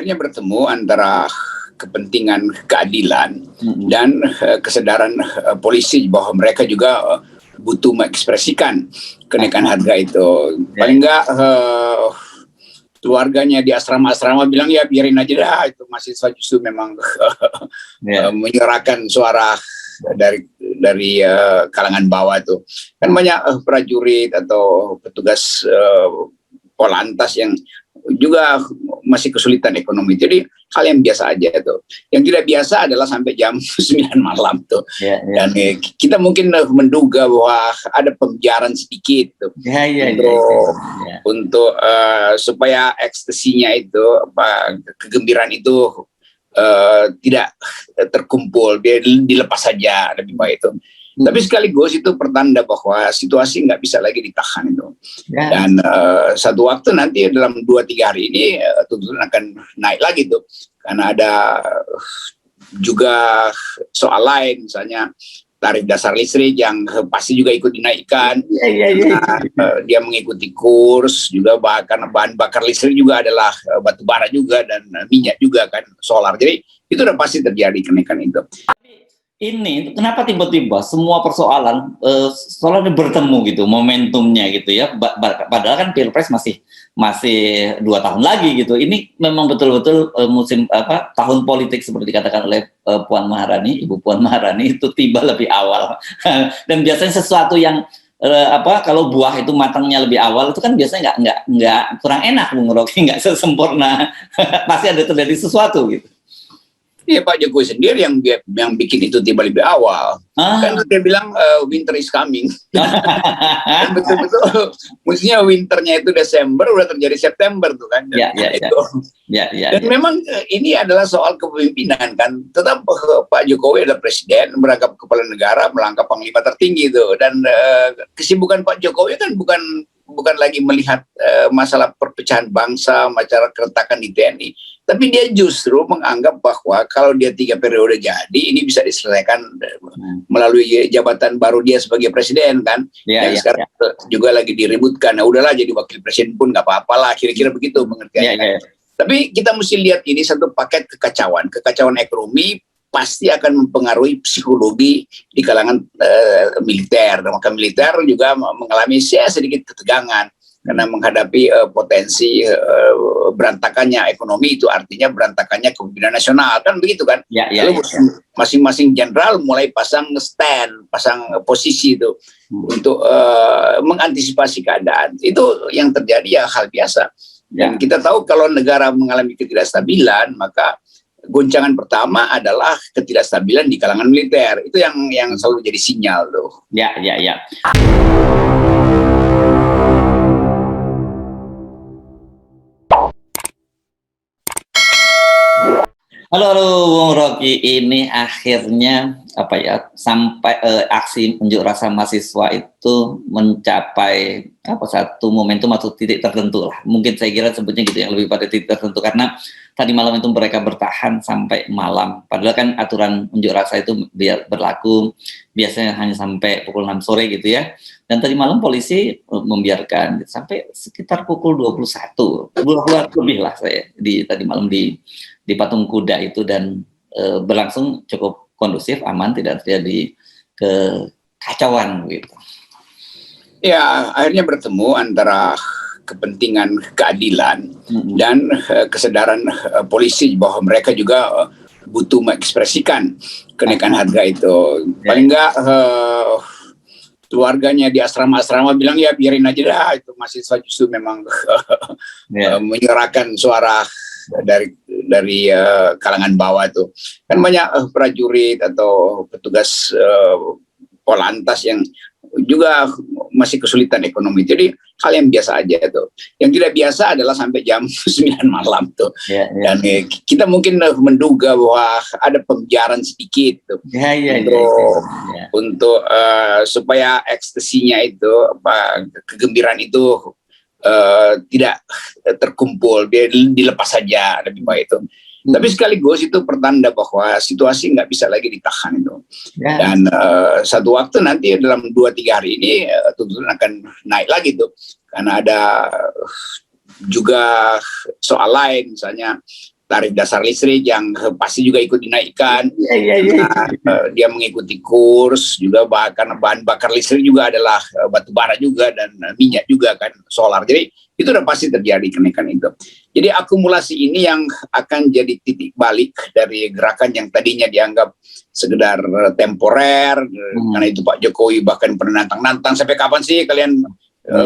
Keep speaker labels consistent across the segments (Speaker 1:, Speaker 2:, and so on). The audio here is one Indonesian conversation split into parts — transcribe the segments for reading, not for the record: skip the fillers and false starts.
Speaker 1: akhirnya bertemu antara kepentingan keadilan dan kesadaran polisi bahwa mereka juga butuh mengekspresikan kenaikan harga itu. Paling enggak keluarganya di asrama-asrama bilang ya biarin aja dah, itu mahasiswa justru memang menyuarakan suara dari kalangan bawah itu. Kan banyak prajurit atau petugas Polantas yang juga masih kesulitan ekonomi. Jadi hal yang biasa aja tuh. Yang tidak biasa adalah sampai jam 9 malam tuh. Dan kita mungkin menduga bahwa ada pembiaran sedikit tuh untuk supaya ekstasinya itu, kegembiraan itu tidak terkumpul, biar dilepas saja lebih baik itu. Tapi sekaligus itu pertanda bahwa situasi nggak bisa lagi ditahan itu. Dan satu waktu nanti dalam 2-3 hari ini tuntutan akan naik lagi tuh. Karena ada juga soal lain, misalnya tarif dasar listrik yang pasti juga ikut dinaikkan. Dia mengikuti kurs juga, bahkan bahan bakar listrik juga adalah batu bara juga dan minyak juga kan, solar. Jadi itu udah pasti terjadi kenaikan itu.
Speaker 2: Ini kenapa tiba-tiba semua persoalan soalnya bertemu gitu, momentumnya gitu ya, padahal kan Pilpres masih 2 tahun lagi gitu. Ini memang betul-betul musim tahun politik seperti dikatakan oleh Puan Maharani, Ibu Puan Maharani, itu tiba lebih awal. Dan biasanya sesuatu yang kalau buah itu matangnya lebih awal itu kan biasanya nggak kurang enak, Bung Rocky, nggak sesempurna. Pasti ada terjadi sesuatu gitu.
Speaker 1: Iya, Pak Jokowi sendiri yang bikin itu tiba lebih awal. Kan dia bilang winter is coming. Betul-betul. Mestinya winternya itu Desember, udah terjadi September tuh kan. Dan memang ini adalah soal kepemimpinan kan. Tetap Pak Jokowi adalah presiden, merangkap kepala negara, melangkah panglima tertinggi itu. Dan kesibukan Pak Jokowi kan bukan lagi melihat masalah perpecahan bangsa, masalah keretakan di TNI. Tapi dia justru menganggap bahwa kalau dia 3 periode jadi, ini bisa diselesaikan melalui jabatan baru dia sebagai presiden kan. Sekarang juga lagi diributkan. Nah, udahlah jadi wakil presiden pun nggak apa-apalah, kira-kira begitu pengertiannya. Tapi kita mesti lihat ini satu paket kekacauan ekonomi pasti akan mempengaruhi psikologi di kalangan militer. Maka militer juga mengalami sedikit ketegangan. Karena menghadapi potensi berantakannya ekonomi, itu artinya berantakannya kepemimpinan nasional, kan begitu kan? Lalu masing-masing jenderal mulai pasang stand, pasang posisi itu untuk mengantisipasi keadaan. Itu yang terjadi ya hal biasa. Dan kita tahu kalau negara mengalami ketidakstabilan, maka goncangan pertama adalah ketidakstabilan di kalangan militer. Itu yang selalu jadi sinyal tuh.
Speaker 2: Halo Bung Rocky, ini akhirnya sampai aksi unjuk rasa mahasiswa itu mencapai satu momentum atau titik tertentu lah. Mungkin saya kira sebutnya gitu, yang lebih pada titik tertentu, karena tadi malam itu mereka bertahan sampai malam. Padahal kan aturan unjuk rasa itu berlaku biasanya hanya sampai pukul 6 sore gitu ya. Dan tadi malam polisi membiarkan sampai sekitar pukul 21 lebih lah saya tadi malam di Patung Kuda itu, dan berlangsung cukup kondusif, aman, tidak terjadi kekacauan gitu.
Speaker 1: Ya, akhirnya bertemu antara kepentingan keadilan dan kesadaran polisi bahwa mereka juga butuh mengekspresikan kenaikan harga itu. Paling enggak keluarganya di asrama-asrama bilang ya biarin aja dah, itu mahasiswa justru memang menyuarakan suara dari kalangan bawah itu. Kan banyak prajurit atau petugas Polantas yang juga masih kesulitan ekonomi. Jadi hal yang biasa aja tuh. Yang tidak biasa adalah sampai jam 9 malam tuh. Dan kita mungkin menduga bahwa ada pembiaran sedikit tuh untuk supaya ekstasinya itu, kegembiraan itu tidak terkumpul, biar dilepas saja lebih baik itu. Tapi sekaligus itu pertanda bahwa situasi nggak bisa lagi ditahan itu. Dan satu waktu nanti dalam 2-3 hari ini tuntutan akan naik lagi tuh. Karena ada juga soal lain, misalnya tarif dasar listrik yang pasti juga ikut dinaikkan. Dia mengikuti kurs juga, bahkan bahan bakar listrik juga adalah batu bara juga dan minyak juga kan, solar. Jadi itu udah pasti terjadi kenaikan itu. Jadi akumulasi ini yang akan jadi titik balik dari gerakan yang tadinya dianggap sekedar temporer, karena itu Pak Jokowi bahkan pernah nantang-nantang, sampai kapan sih kalian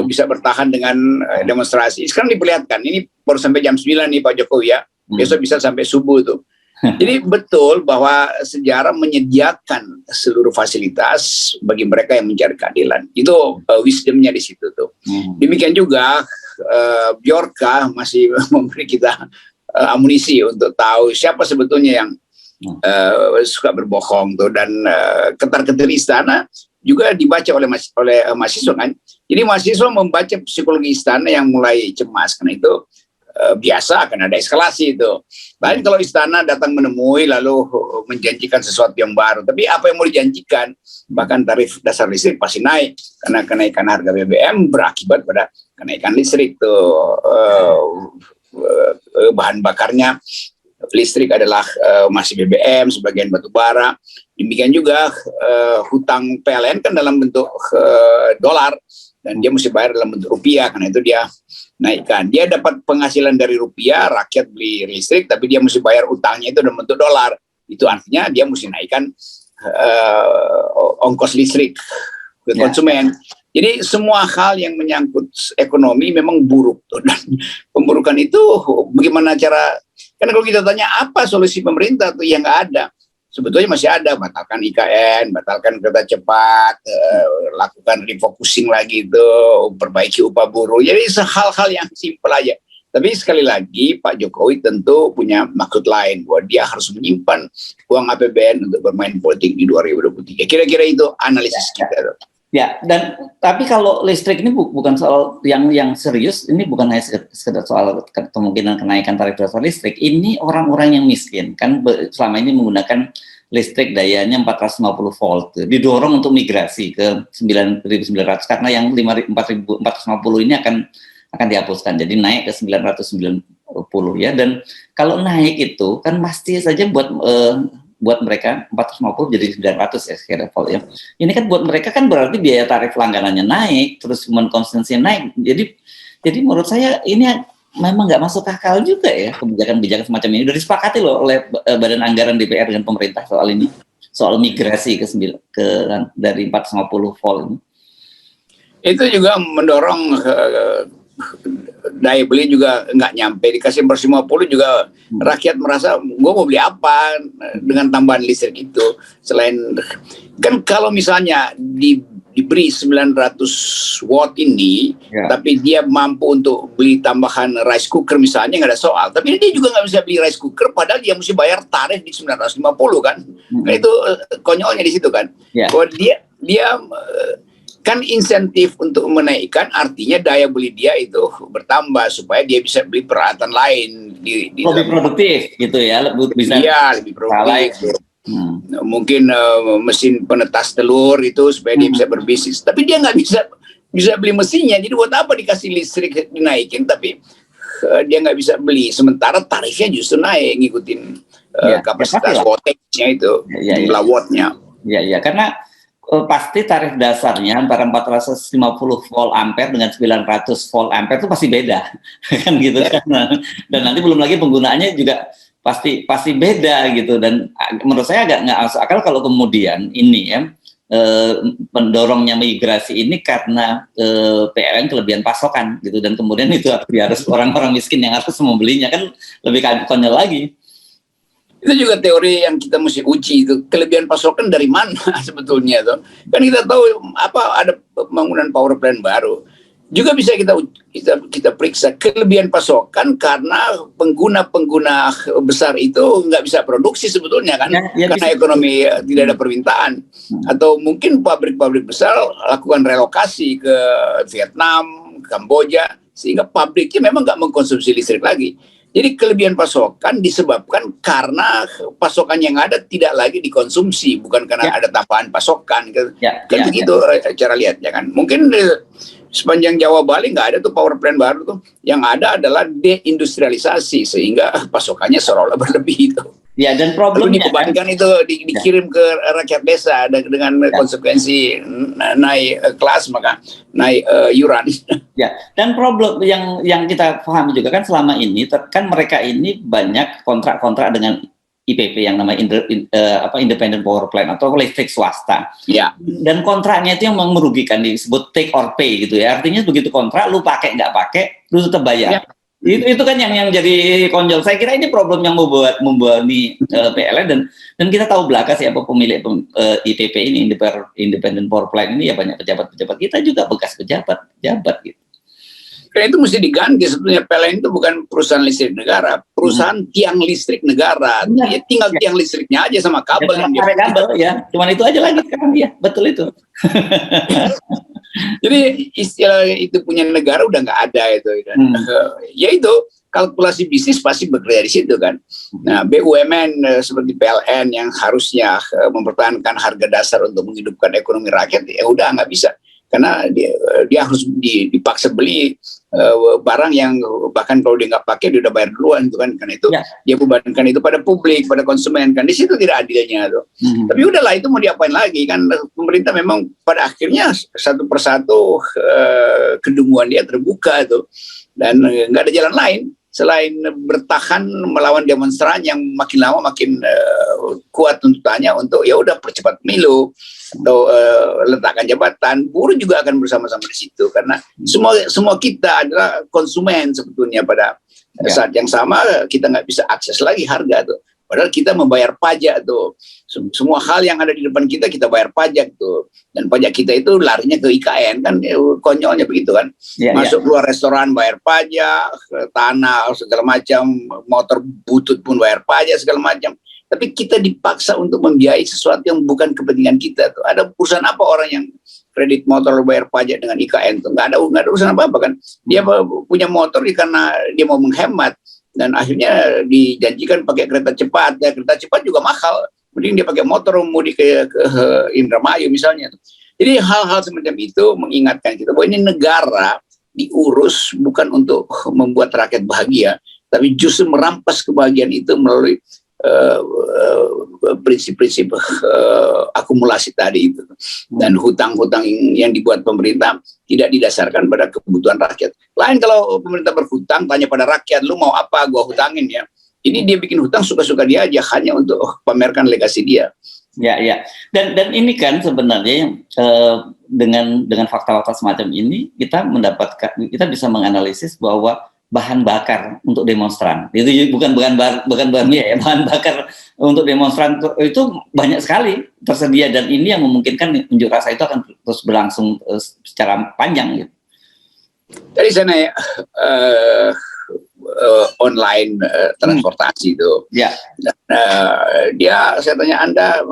Speaker 1: bisa bertahan dengan demonstrasi. Sekarang diperlihatkan, ini baru sampai jam 9 nih Pak Jokowi ya. Besok bisa sampai subuh tuh. Jadi betul bahwa sejarah menyediakan seluruh fasilitas bagi mereka yang mencari keadilan. Itu wisdomnya di situ tuh. Demikian juga Bjorka masih memberi kita amunisi untuk tahu siapa sebetulnya yang suka berbohong tuh, dan ketar-ketir istana juga dibaca oleh mahasiswa kan. Jadi mahasiswa membaca psikologi istana yang mulai cemas, karena itu biasa akan ada eskalasi itu. Lain kalau istana datang menemui lalu menjanjikan sesuatu yang baru, tapi apa yang mau dijanjikan? Bahkan tarif dasar listrik pasti naik karena kenaikan harga BBM berakibat pada kenaikan listrik tuh. Bahan bakarnya listrik adalah masih BBM, sebagian batu bara. Demikian juga hutang PLN kan dalam bentuk dolar, dan dia mesti bayar dalam bentuk rupiah, karena itu dia naikkan. Dia dapat penghasilan dari rupiah, rakyat beli listrik, tapi dia mesti bayar utangnya itu dalam bentuk dolar. Itu artinya dia mesti naikkan ongkos listrik ke konsumen. Jadi semua hal yang menyangkut ekonomi memang buruk tuh. Dan pemburukan itu bagaimana cara, karena kalau kita tanya apa solusi pemerintah tuh, yang nggak ada. Sebetulnya masih ada, batalkan IKN, batalkan kereta cepat, lakukan refocusing lagi itu, perbaiki upah buruh. Jadi hal-hal yang simpel aja. Tapi sekali lagi Pak Jokowi tentu punya maksud lain, bahwa dia harus menyimpan uang APBN untuk bermain politik di 2023. Kira-kira itu analisis kita.
Speaker 2: Ya, dan tapi kalau listrik ini bukan soal yang serius, ini bukan hanya sekedar soal kemungkinan kenaikan tarif dasar listrik. Ini orang-orang yang miskin kan selama ini menggunakan listrik dayanya 450 volt, didorong untuk migrasi ke 9.900 karena yang 4.450 ini akan dihapuskan, jadi naik ke 990 ya. Dan kalau naik itu kan pasti saja buat mereka 450 jadi 900 ya sekitar volt ya. Ini kan buat mereka kan berarti biaya tarif langganannya naik, terus konsumsinya naik. Jadi menurut saya ini memang nggak masuk akal juga ya kebijakan-kebijakan semacam ini. Udah disepakati loh oleh Badan Anggaran DPR dengan pemerintah soal ini, soal migrasi ke dari 450 volt ini. Itu juga mendorong daya beli juga nggak nyampe, dikasih 450 juga rakyat merasa gue mau beli apa dengan tambahan listrik itu, selain kan kalau misalnya diberi 900 watt ini tapi dia mampu untuk beli tambahan rice cooker misalnya, nggak ada soal. Tapi dia juga nggak bisa beli rice cooker padahal dia mesti bayar tarif di 950 kan. Nah itu konyolnya di situ kan. Bahwa dia kan insentif untuk menaikkan, artinya daya beli dia itu bertambah supaya dia bisa beli peralatan lain lebih produktif gitu ya, lebih produktif. Mungkin mesin penetas telur itu supaya dia bisa berbisnis, tapi dia nggak bisa beli mesinnya. Jadi buat apa dikasih listrik dinaikin tapi dia nggak bisa beli, sementara tarifnya justru naik ngikutin kapasitas voltage-nya itu, jumlah watt-nya. Ya, karena pasti tarif dasarnya antara 450 volt ampere dengan 900 volt ampere itu pasti beda kan gitu kan. Dan nanti belum lagi penggunaannya juga pasti beda gitu. Dan menurut saya agak nggak masuk akal kalau kemudian ini ya pendorongnya migrasi ini karena PLN kelebihan pasokan gitu, dan kemudian itu harus orang-orang miskin yang harus membelinya, kan lebih konyol lagi. Itu juga teori yang kita mesti uji, itu kelebihan pasokan dari mana sebetulnya tuh. Kan kita tahu ada pembangunan power plant baru. Juga bisa kita periksa kelebihan pasokan karena pengguna besar itu nggak bisa produksi sebetulnya kan, karena bisa. Ekonomi tidak ada permintaan. Atau mungkin pabrik-pabrik besar lakukan relokasi ke Vietnam, Kamboja, sehingga pabriknya memang nggak mengkonsumsi listrik lagi. Jadi kelebihan pasokan disebabkan karena pasokan yang ada tidak lagi dikonsumsi, bukan karena ada tambahan pasokan. Gitu cara lihatnya kan. Mungkin
Speaker 1: sepanjang Jawa Bali nggak ada tuh power plant baru tuh. Yang ada adalah deindustrialisasi sehingga pasokannya seolah-olah berlebih itu.
Speaker 2: Ya, dan problemnya
Speaker 1: dibebankan itu dikirim ke rakyat desa dengan konsekuensi naik kelas maka naik yuran.
Speaker 2: Ya, dan problem yang kita pahami juga kan selama ini kan mereka ini banyak kontrak-kontrak dengan IPP yang namanya Independent Power Plant atau listrik swasta.
Speaker 1: Ya.
Speaker 2: Dan kontraknya itu yang merugikan, disebut take or pay gitu ya. Artinya begitu kontrak lu pakai nggak pakai lu tetap bayar. Ya. Itu kan yang jadi konjol. Saya kira ini problem yang membuat nih PLN dan kita tahu belaka siapa pemilik IPP ini, Independent Power Plant ini, ya banyak pejabat-pejabat kita juga bekas pejabat gitu.
Speaker 1: Karena itu mesti diganti sebetulnya. PLN itu bukan perusahaan listrik negara, perusahaan tiang listrik negara. Ya, tinggal tiang listriknya aja sama kabel yang dia.
Speaker 2: Kabel ya, cuman itu aja lagi sekarang ya, betul itu.
Speaker 1: Jadi istilah itu punya negara udah nggak ada itu kan. Ya itu kalkulasi bisnis pasti bekerja di situ kan. Nah, BUMN seperti PLN yang harusnya mempertahankan harga dasar untuk menghidupkan ekonomi rakyat, ya udah nggak bisa karena dia harus dipaksa beli barang yang bahkan kalau dia nggak pakai dia udah bayar duluan tuh kan. Karena itu dia bebankan itu pada publik, pada konsumen kan. Di situ tidak adilnya tuh. Tapi udahlah, itu mau diapain lagi kan. Pemerintah memang pada akhirnya satu persatu kedunguan dia terbuka tuh, dan nggak ada jalan lain selain bertahan melawan demonstran yang makin lama makin kuat tuntutannya untuk ya udah percepat pemilu atau letakkan jabatan. Buruh juga akan bersama-sama di situ karena semua kita adalah konsumen sebetulnya. Pada saat yang sama kita nggak bisa akses lagi harga tuh, padahal kita membayar pajak tuh. Semua hal yang ada di depan kita bayar pajak tuh, dan pajak kita itu larinya ke IKN kan. Konyolnya begitu kan. Masuk keluar restoran bayar pajak, tanah segala macam, motor butut pun bayar pajak segala macam. Tapi kita dipaksa untuk membiayai sesuatu yang bukan kepentingan kita tuh. Ada urusan apa orang yang kredit motor bayar pajak dengan IKN tuh? Nggak ada urusan apa-apa kan. Dia punya motor karena dia mau menghemat, dan akhirnya dijanjikan pakai kereta cepat. Ya, kereta cepat juga mahal. Mending dia pakai motor mudik ke Indramayu misalnya. Jadi hal-hal semacam itu mengingatkan kita bahwa ini negara diurus bukan untuk membuat rakyat bahagia, tapi justru merampas kebahagiaan itu melalui prinsip-prinsip akumulasi tadi itu. Dan hutang-hutang yang dibuat pemerintah tidak didasarkan pada kebutuhan rakyat. Lain kalau pemerintah berhutang, tanya pada rakyat, lu mau apa, gua hutangin ya. Ini dia bikin hutang suka-suka dia aja, hanya untuk pamerkan legasi dia.
Speaker 2: Ya. Dan ini kan sebenarnya dengan fakta-fakta semacam ini kita bisa menganalisis bahwa bahan bakar untuk demonstran itu bukan bahan bakar untuk demonstran itu banyak sekali tersedia, dan ini yang memungkinkan unjuk rasa itu akan terus berlangsung secara panjang gitu.
Speaker 1: Dari sana ya online transportasi itu. Ya. Dia saya tanya, Anda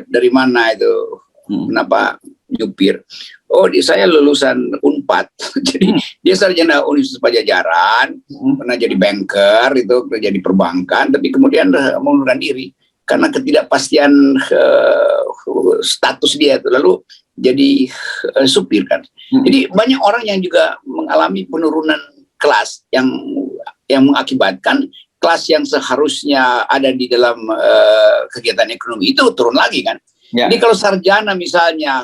Speaker 1: dari mana itu? Kenapa nyupir? Oh, saya lulusan Unpad. Jadi dia sarjana Universitas Pajajaran, pernah jadi banker itu, kerja di perbankan, tapi kemudian mengundurkan diri karena ketidakpastian status dia itu, lalu jadi supir kan. Jadi banyak orang yang juga mengalami penurunan kelas yang mengakibatkan kelas yang seharusnya ada di dalam kegiatan ekonomi itu turun lagi kan. Ya. Jadi kalau sarjana misalnya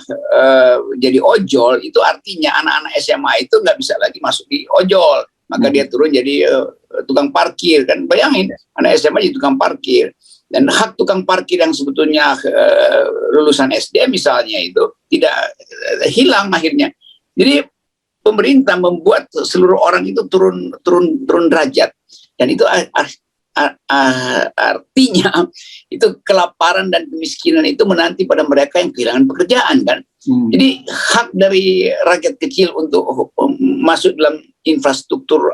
Speaker 1: jadi ojol, itu artinya anak-anak SMA itu nggak bisa lagi masuk di ojol, maka dia turun jadi tukang parkir kan. Bayangin, anak SMA jadi tukang parkir, dan hak tukang parkir yang sebetulnya lulusan SD misalnya itu tidak hilang akhirnya. Jadi pemerintah membuat seluruh orang itu turun derajat, dan itu artinya itu kelaparan dan kemiskinan itu menanti pada mereka yang kehilangan pekerjaan kan. Jadi hak dari rakyat kecil untuk masuk dalam infrastruktur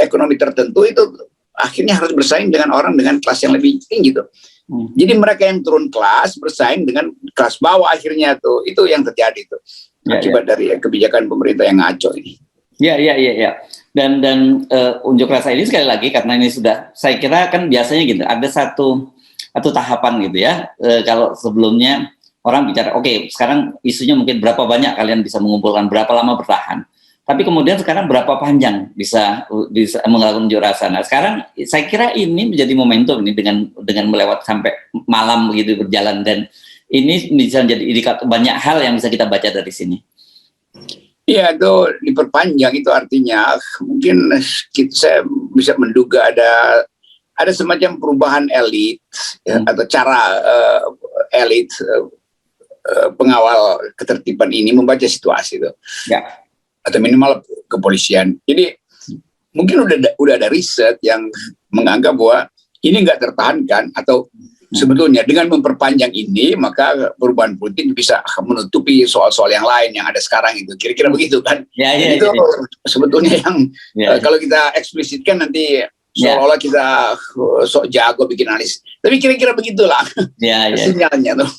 Speaker 1: ekonomi tertentu itu akhirnya harus bersaing dengan orang dengan kelas yang lebih tinggi tuh. Jadi mereka yang turun kelas bersaing dengan kelas bawah akhirnya tuh, itu yang terjadi tuh akibat dari kebijakan pemerintah yang ngaco ini.
Speaker 2: Ya. Dan unjuk rasa ini sekali lagi karena ini sudah, saya kira kan biasanya gitu, ada satu tahapan gitu ya. Kalau sebelumnya orang bicara, oke, sekarang isunya mungkin berapa banyak kalian bisa mengumpulkan, berapa lama bertahan. Tapi kemudian sekarang berapa panjang bisa melakukan unjuk rasa. Nah, sekarang saya kira ini menjadi momentum ini dengan melewat sampai malam begitu berjalan, dan ini bisa menjadi indikator banyak hal yang bisa kita baca dari sini.
Speaker 1: Iya, itu diperpanjang, itu artinya mungkin saya bisa menduga ada semacam perubahan elit atau cara elit pengawal ketertiban ini membaca situasi itu. Ya. Atau minimal kepolisian. Jadi mungkin udah ada riset yang menganggap bahwa ini nggak tertahankan, atau sebetulnya dengan memperpanjang ini maka perubahan politik bisa menutupi soal-soal yang lain yang ada sekarang itu. Kira-kira begitu kan? Ya, itu sebetulnya yang kalau kita eksplisitkan nanti seolah-olah kita sok jago bikin analisis. Tapi kira-kira begitulah sinyalnya tuh.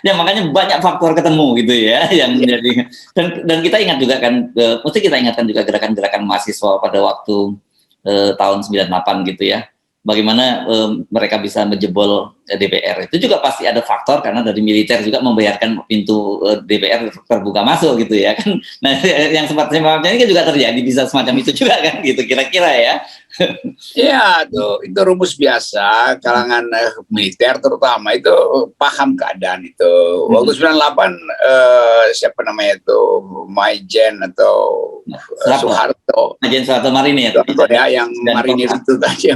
Speaker 2: Ya, makanya banyak faktor ketemu gitu ya yang menjadi, dan kita ingat juga kan, mesti kita ingatkan juga gerakan-gerakan mahasiswa pada waktu tahun 98 gitu ya. Bagaimana mereka bisa menjebol DPR, itu juga pasti ada faktor karena dari militer juga membiarkan pintu DPR terbuka masuk gitu ya kan. Nah, yang semacam ini kan juga terjadi, bisa semacam itu juga kan gitu kira-kira ya.
Speaker 1: Ya, itu rumus biasa kalangan militer terutama itu paham keadaan itu. Waktu 98 siapa namanya itu, Maijen atau Soeharto.
Speaker 2: Maijen Soeharto Marinir.
Speaker 1: Yang Marinir itu tadi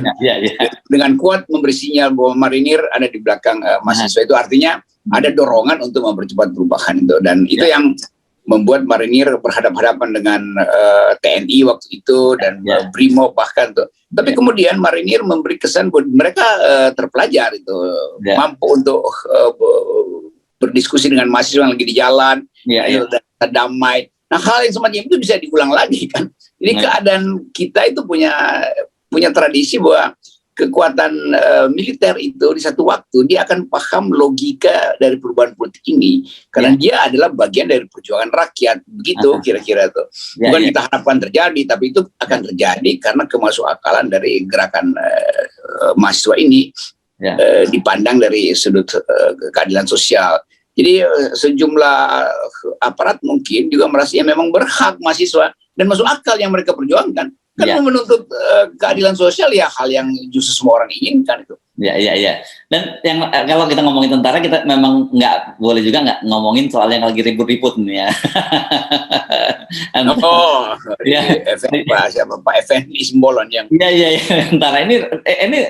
Speaker 1: dengan kuat memberi sinyal bahwa Marinir ada di belakang mahasiswa, itu artinya ada dorongan untuk mempercepat perubahan itu, dan itu yang membuat Marinir berhadapan-hadapan dengan TNI waktu itu dan Brimob bahkan tuh. Tapi kemudian Marinir memberi kesan bahwa mereka terpelajar itu, mampu untuk berdiskusi dengan mahasiswa yang lagi di jalan, damai. Nah, hal yang semacam itu bisa diulang lagi kan. Jadi keadaan kita itu punya tradisi bahwa kekuatan militer itu di satu waktu dia akan paham logika dari perubahan politik ini karena dia adalah bagian dari perjuangan rakyat, begitu kira-kira tuh. Bukan kita harapkan terjadi, tapi itu akan terjadi karena kemasukakalan dari gerakan mahasiswa ini dipandang dari sudut keadilan sosial. Jadi sejumlah aparat mungkin juga merasa memang berhak mahasiswa dan masuk akal yang mereka perjuangkan. Kan menuntut keadilan sosial ya hal yang justru semua orang inginkan itu.
Speaker 2: Ya. Dan yang kalau kita ngomongin tentara, kita memang nggak boleh juga nggak ngomongin soal yang lagi ribut-ribut nih ya.
Speaker 1: Siapa Pak Effendi Simbolon yang.
Speaker 2: Iya. Tentara ini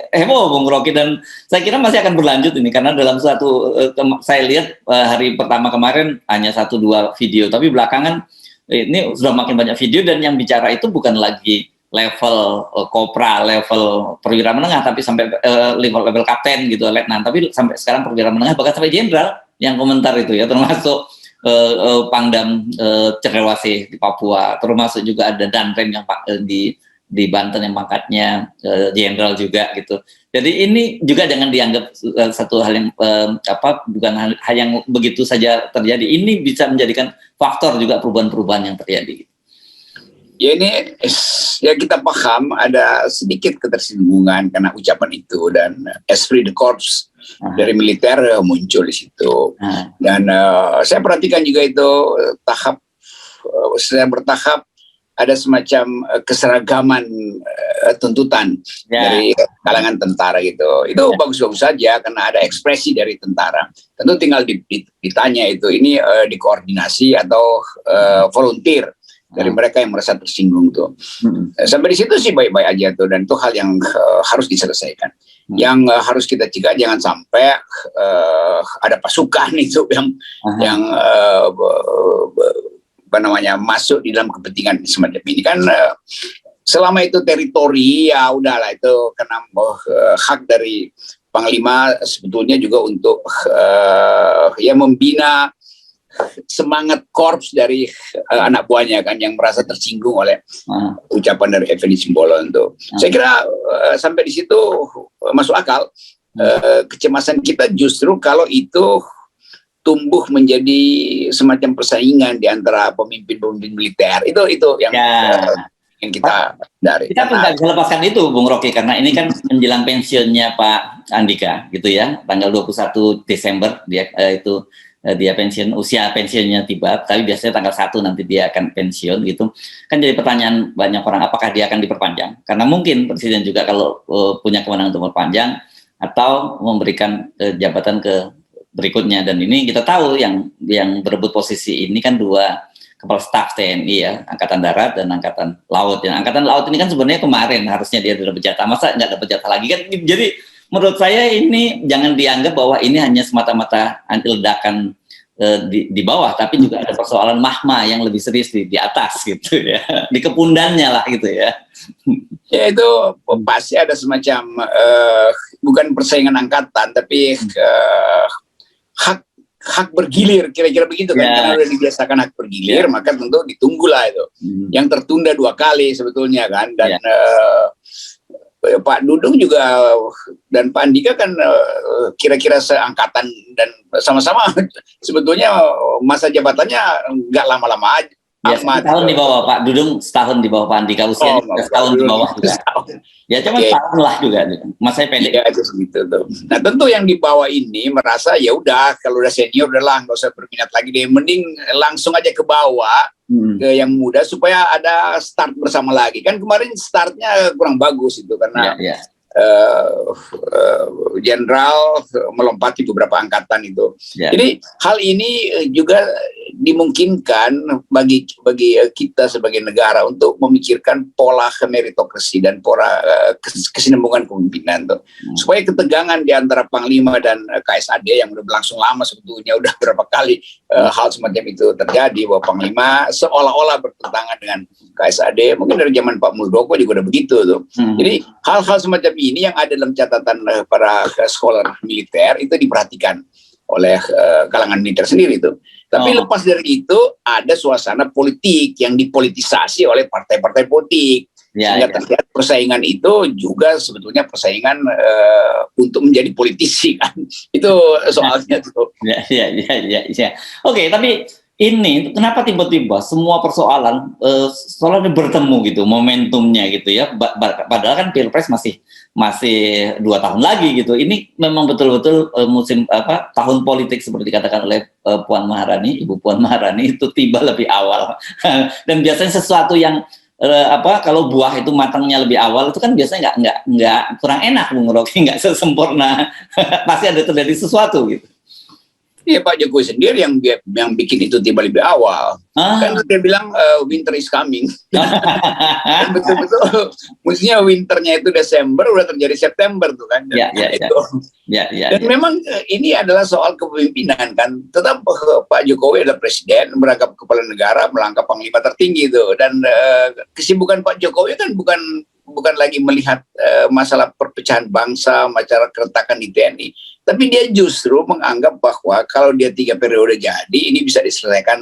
Speaker 2: heboh Bung Rocky, dan saya kira masih akan berlanjut ini karena dalam suatu saya lihat hari pertama kemarin hanya 1-2 video, tapi belakangan ini sudah makin banyak video, dan yang bicara itu bukan lagi level kopra, level perwira menengah, tapi sampai level kapten gitu, letnan, tapi sampai sekarang perwira menengah, bahkan sampai jenderal yang komentar itu ya, termasuk Pangdam Cendrawasih di Papua, termasuk juga ada Danrem yang di Banten yang pangkatnya jenderal juga gitu. Jadi ini juga jangan dianggap satu hal yang bukan hal yang begitu saja terjadi. Ini bisa menjadikan faktor juga perubahan-perubahan yang terjadi.
Speaker 1: Ya, ini ya kita paham ada sedikit ketersinggungan karena ucapan itu, dan esprit de corps dari militer muncul di situ. Dan saya perhatikan juga itu secara bertahap ada semacam keseragaman tuntutan dari kalangan tentara gitu. Itu bagus-bagus saja karena ada ekspresi dari tentara. Tentu tinggal ditanya itu ini dikoordinasi atau volunteer dari mereka yang merasa tersinggung tuh. Sampai di situ sih baik-baik aja tuh, dan itu hal yang harus diselesaikan. Yang harus kita cegah jangan sampai ada pasukan itu yang masuk di dalam kepentingan semacam ini kan. Selama itu teritori ya udahlah, itu karena hak dari Panglima sebetulnya juga untuk membina semangat korps dari anak buahnya kan yang merasa tersinggung oleh ucapan dari Effendi Simbolon tuh. Saya kira sampai di situ masuk akal. Kecemasan kita justru kalau itu tumbuh menjadi semacam persaingan di antara pemimpin-pemimpin militer. Itu yang yang kita dari.
Speaker 2: Kita nggak bisa lepaskan itu, Bung Rocky, karena ini kan menjelang pensiunnya Pak Andika, gitu ya, tanggal 21 Desember dia dia pensiun, usia pensiunnya tiba, tapi biasanya tanggal 1 nanti dia akan pensiun gitu. Kan jadi pertanyaan banyak orang, apakah dia akan diperpanjang? Karena mungkin Presiden juga kalau punya kewenangan untuk memperpanjang atau memberikan jabatan ke berikutnya, dan ini kita tahu yang berebut posisi ini kan dua kepala staf TNI ya, Angkatan Darat dan Angkatan Laut. Dan Angkatan Laut ini kan sebenarnya kemarin harusnya dia dapat jatah, masa nggak dapat jatah lagi kan? Jadi menurut saya ini jangan dianggap bahwa ini hanya semata-mata anti ledakan di bawah, tapi juga ada persoalan mahma yang lebih serius di atas gitu ya, di kepundannya lah gitu ya.
Speaker 1: Ya itu pasti ada semacam bukan persaingan angkatan, tapi hak bergilir, kira-kira begitu kan, karena udah dibiasakan hak bergilir, maka tentu ditunggulah itu. Yang tertunda 2 kali sebetulnya kan, dan Pak Dudung juga dan Pak Andika kan kira-kira seangkatan dan sama-sama sebetulnya masa jabatannya nggak lama-lama aja.
Speaker 2: Ya, setahun di bawah Pak Dudung, setahun di bawah Pak Andika, usianya setahun di bawah juga. Ya cuma setahun lah juga, masanya pendek.
Speaker 1: Ya itu segitu tuh. Nah tentu yang di bawah ini merasa ya udah, kalau udah senior udah lah, nggak usah berminat lagi deh, mending langsung aja ke bawah ke yang muda supaya ada start bersama lagi. Kan kemarin startnya kurang bagus itu karena jenderal melompati beberapa angkatan itu. Jadi hal ini juga dimungkinkan bagi kita sebagai negara untuk memikirkan pola meritokrasi dan pola kesinambungan kepemimpinan tuh. Supaya ketegangan di antara Panglima dan KSAD yang udah berlangsung lama sebetulnya, udah berapa kali hal semacam itu terjadi, bahwa Panglima seolah-olah bertentangan dengan KSAD. Mungkin dari zaman Pak Muldoko juga udah begitu tuh. Jadi hal-hal semacam ini yang ada dalam catatan para scholar militer itu diperhatikan oleh kalangan militer sendiri itu. Tapi lepas dari itu ada suasana politik yang dipolitisasi oleh partai-partai politik. Sehingga terlihat persaingan itu juga sebetulnya persaingan untuk menjadi politisi kan. Itu soalnya tuh. Oke, tapi ini kenapa tiba-tiba semua persoalan soalnya bertemu gitu, momentumnya gitu ya, padahal kan Pilpres masih 2 tahun lagi gitu. Ini memang betul-betul musim tahun politik seperti dikatakan oleh Puan Maharani, Ibu Puan Maharani itu tiba lebih awal. Dan biasanya sesuatu yang kalau buah itu matangnya lebih awal itu kan biasanya nggak kurang enak, Bung Rocky, nggak sesempurna. Pasti ada terjadi sesuatu gitu. Ya Pak Jokowi sendiri yang bikin itu tiba lebih awal. Kan dia bilang winter is coming. Betul-betul. Mestinya winternya itu Desember, udah terjadi September tuh kan. Dan memang ini adalah soal kepemimpinan kan. Tetap Pak Jokowi adalah presiden, merangkap kepala negara, melangkap panglima tertinggi itu. Dan kesibukan Pak Jokowi kan bukan lagi melihat masalah perpecahan bangsa, masalah keretakan di TNI. Tapi dia justru menganggap bahwa kalau dia 3 periode jadi, ini bisa diselesaikan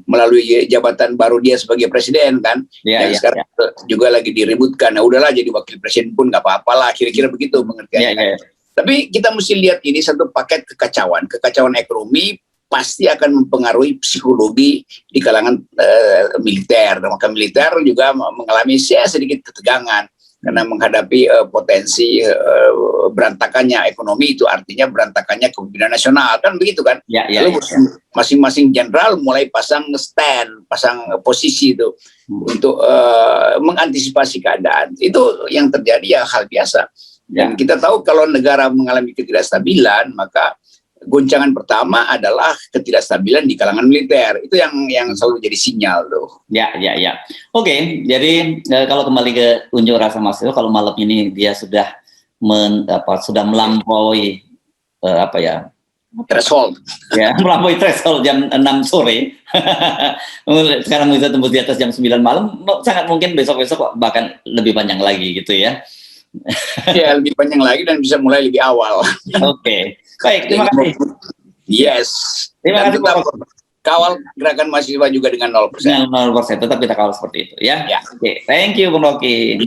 Speaker 1: melalui jabatan baru dia sebagai presiden kan. Yang sekarang juga lagi diributkan. Nah udahlah, jadi wakil presiden pun nggak apa-apalah, kira-kira begitu pengertiannya. Tapi kita mesti lihat ini satu paket kekacauan ekonomi pasti akan mempengaruhi psikologi di kalangan militer. Maka militer juga mengalami sedikit ketegangan karena menghadapi potensi berantakannya ekonomi, itu artinya berantakannya kepemimpinan nasional kan begitu kan. Lalu masing-masing jenderal mulai pasang stand, pasang posisi itu untuk mengantisipasi keadaan. Itu yang terjadi ya hal biasa. Dan kita tahu kalau negara mengalami ketidakstabilan, maka goncangan pertama adalah ketidakstabilan di kalangan militer. Itu yang selalu jadi sinyal tuh. Oke, jadi kalau kembali ke unjuk rasa mahasiswa, kalau malam ini dia sudah melampaui threshold. Melampaui threshold jam 6 sore. Sekarang bisa tembus di atas jam 9 malam, sangat mungkin besok-besok bahkan lebih panjang lagi gitu ya. Ya, lebih panjang lagi dan bisa mulai lebih awal. Oke. Baik, terima kasih. Yes. Terima kasih. Kawal gerakan mahasiswa juga dengan 0%. Dengan 0%, tetap kita kawal seperti itu ya. Oke, thank you Bung Rocky.